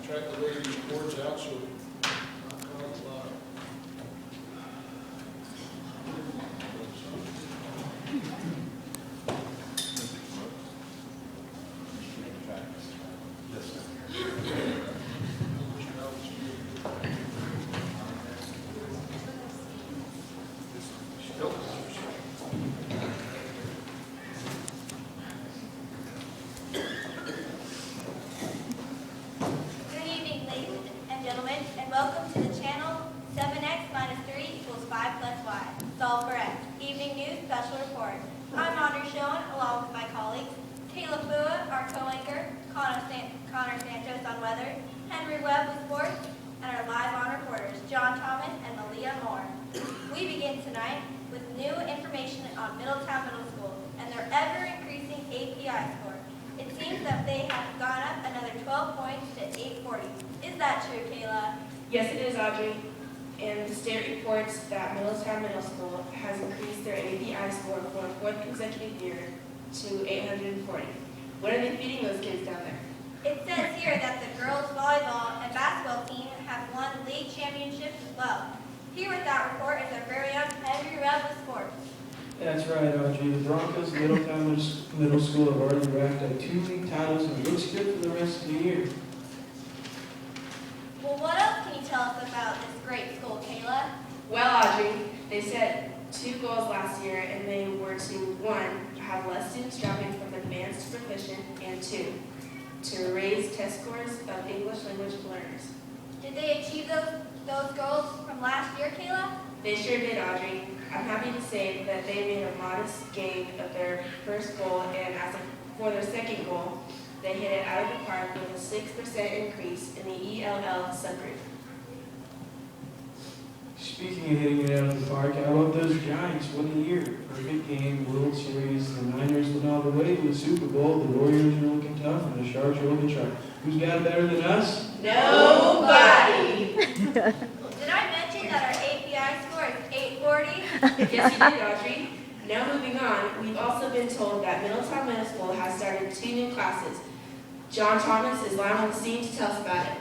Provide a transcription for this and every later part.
track the way these boards out so not cause a lot. Welcome to the channel 7x minus 3 equals 5 plus y. Solve for x. Evening news special report. I'm Audrey Showen along with my colleagues Kayla Fua, our co-anchor, Connor Santos on weather, Henry Webb with sports, and our live on reporters Jon Thomas and Malia Amore. We begin tonight with new information on Middletown Middle School and their ever-increasing API score. It seems that they have gone up another 12 points to 840. Is that true, Kayla? Yes, it is, Audrey. And the state reports that Middletown Middle School has increased their API score for a fourth consecutive year to 840. What are they feeding those kids down there? It says here that the girls' volleyball and basketball team have won league championships as well. Here with that report is our very own Henry Webb with sports. That's right, Audrey. The Broncos of Middletown Middle School have already racked up 2 league titles and it looks good for the rest of the year. Well, what else can you tell us about this great school, Kayla? Well, Audrey, they set 2 goals last year, and they were to 1, have less students dropping from advanced to proficient, and 2, to raise test scores of English language learners. Did they achieve those goals from last year, Kayla? They sure did, Audrey. I'm happy to say that they made a modest gain of their first goal, and for their second goal, they hit it out of the park with a 6% increase in the ELL subgroup. Speaking of hitting it out of the park, how about those Giants? What a year. Perfect game, World Series, the Niners went all the way to the Super Bowl, the Warriors are looking tough, and the Sharks are looking sharp. Who's got it better than us? Nobody! Did I mention that our API score is 840? Yes, you did, Audrey. Now moving on, we've also been told that Middletown Middle School has started 2 new classes. Jon Thomas is live on the scene to tell us about it.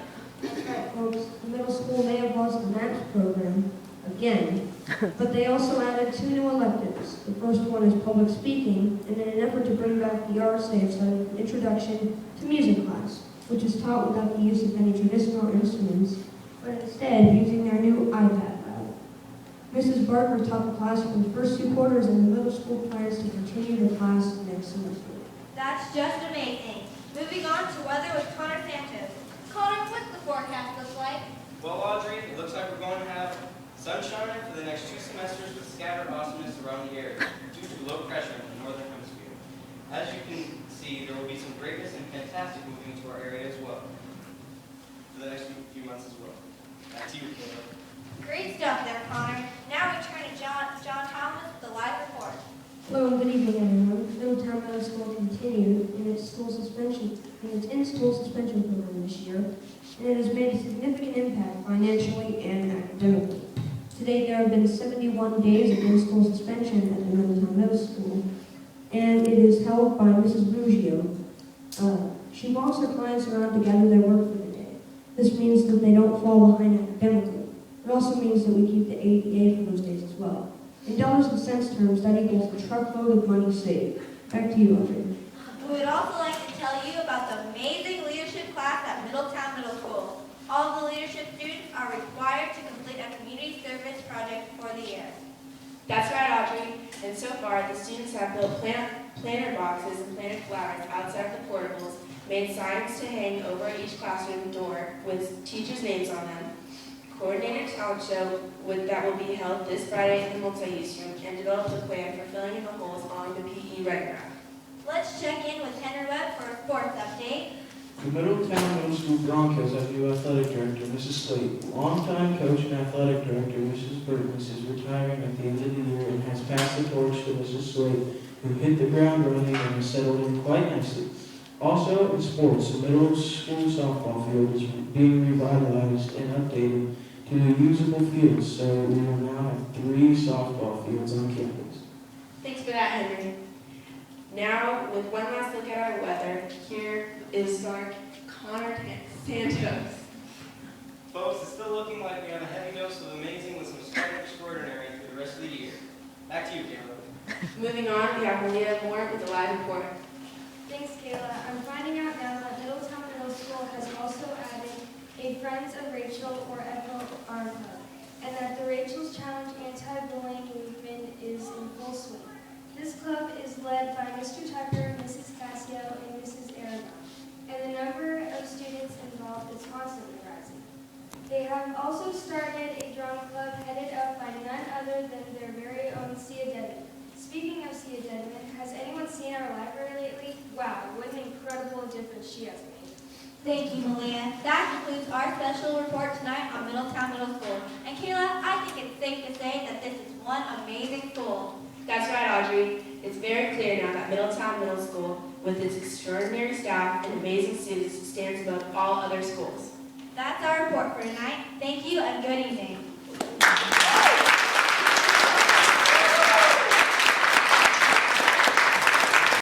That's right, folks. The middle school may have lost the MAPS program again, but they also added 2 new electives. The first one is public speaking, and in an effort to bring back the arts, they have started an introduction to music class, which is taught without the use of any traditional instruments, but instead using their new iPad lab. Mrs. Barker taught the class for the first 2 quarters, and the middle school plans to continue the class next semester. That's just amazing. Moving on to weather with Connor Santos. Connor, what's the forecast look like? Well, Audrey, it looks like we're going to have sunshine for the next 2 semesters with scattered awesomeness around the area due to low pressure in the northern hemisphere. As you can see, there will be some greatness and fantastic moving to our area as well for the next few months as well. Back to you, Kayla. Great stuff there, Connor. Now we turn to Jon Thomas with the live report. Hello and good evening, everyone. Middletown Middle School continued in its in-school suspension program this year, and it has made a significant impact financially and academically. To date, there have been 71 days of in-school suspension at the Middletown Middle School, and it is held by Mrs. Ruggiero. She walks her clients around to gather their work for the day. This means that they don't fall behind academically. It also means that we keep the APA for those days as well. In dollars and cents terms, that equals a truckload of money saved. Back to you, Audrey. We would also like to tell you about the amazing leadership class at Middletown Middle School. All the leadership students are required to complete a community service project for the year. That's right, Audrey. And so far, the students have built planter boxes and planted flowers outside the portables, made signs to hang over each classroom door with teachers' names on them, coordinated talent show that will be held this Friday in the multi-use room, and developed a plan for filling in the holes on the PE red graph. Let's check in with Henry Webb for a sports update. The Middletown Middle School Broncos have new athletic director, Mrs. Slate. Longtime coach and athletic director, Mrs. Burtons, is retiring at the end of the year and has passed the torch to Mrs. Slate, who hit the ground running and has settled in quite nicely. Also, in sports, the middle school softball field is being revitalized and updated to a usable field, so we will now have 3 softball fields on campus. Thanks for that, Henry. Now, with one last look at our weather, here is our Connor Santos. Folks, it's still looking like we have a heavy dose of amazing with some strong extraordinary for the rest of the year. Back to you, Kayla. Moving on, we have Malia Amore with a live report. Thanks, Kayla. I'm finding out now that Middletown Middle School has also added a Friends of Rachel or FOR club, and that the Rachel's Challenge anti-bullying movement is in full swing. This club is led by Mr. Tucker, Mrs. Casio, and Mrs. Aragon, and the number of students involved is constantly rising. They have also started a drum club headed up by none other than their very own Sia Dedman. Speaking of Sia Dedman, has anyone seen our library lately? Wow, what an incredible difference she has made. Thank you, Malia. That concludes our special report tonight on Middletown Middle School. And Kayla, I think it's safe to say that this is one amazing school. That's right, Audrey. It's very clear now that Middletown Middle School, with its extraordinary staff and amazing students, stands above all other schools. That's our report for tonight. Thank you and good evening.